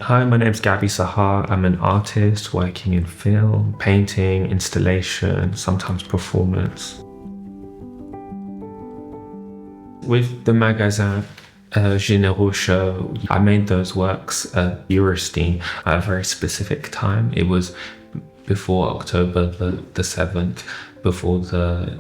Hi, my name's GABY SAHHAR. I'm an artist working in film, painting, installation, sometimes performance. With the Magasins Généraux show, I made those works at Eurosteen at a very specific time. It was before October the 7th, before the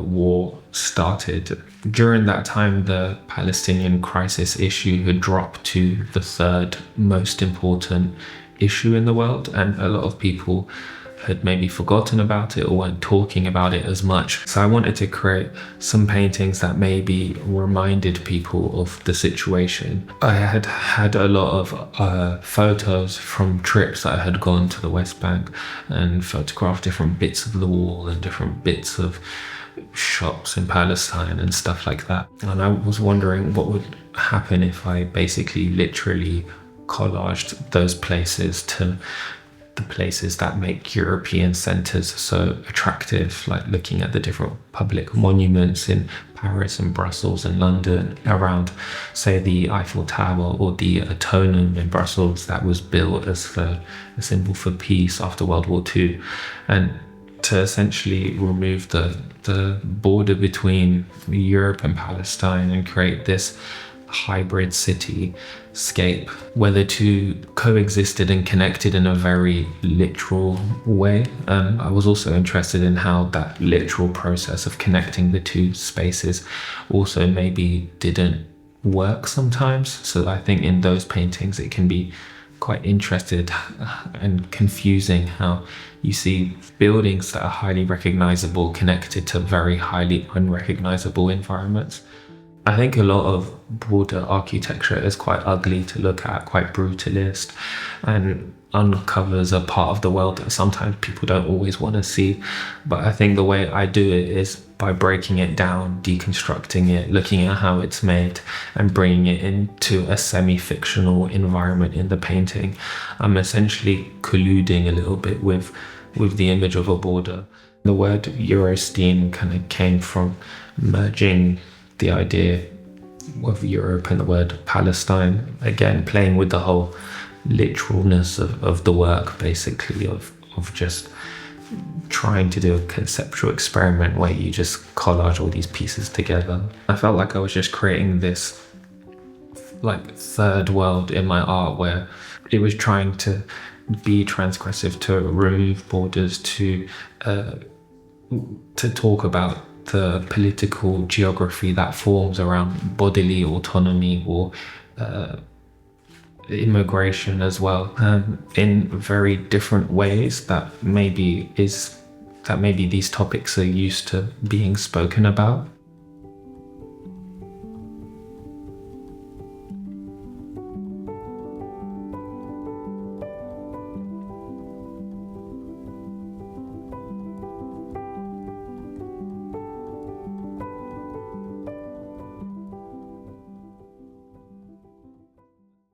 war started. During that time, the Palestinian crisis issue had dropped to the third most important issue in the world, and a lot of people had maybe forgotten about it or weren't talking about it as much. So I wanted to create some paintings that maybe reminded people of the situation. I had had a lot of photos from trips that I had gone to the West Bank and photographed different bits of the wall and different bits of shops in Palestine and stuff like that. And I was wondering what would happen if I basically literally collaged those places to the places that make European centres so attractive, like looking at the different public monuments in Paris and Brussels and London around, say, the Eiffel Tower or the Atonement in Brussels that was built as a symbol for peace after World War II, and to essentially remove the border between Europe and Palestine and create this hybrid cityscape where the two coexisted and connected in a very literal way. I was also interested in how that literal process of connecting the two spaces also maybe didn't work sometimes. So I think in those paintings it can be quite interested and confusing how you see buildings that are highly recognizable connected to very highly unrecognizable environments. I think a lot of border architecture is quite ugly to look at, quite brutalist, and uncovers a part of the world that sometimes people don't always want to see. But I think the way I do it is by breaking it down, deconstructing it, looking at how it's made, and bringing it into a semi-fictional environment in the painting. I'm essentially colluding a little bit with the image of a border. The word Eurosteen kind of came from merging the idea of Europe and the word Palestine, again playing with the whole literalness of the work, basically, of just trying to do a conceptual experiment where you just collage all these pieces together. I felt like I was just creating this like third world in my art where it was trying to be transgressive, to remove borders, to talk about the political geography that forms around bodily autonomy or immigration as well, in very different ways that maybe these topics are used to being spoken about.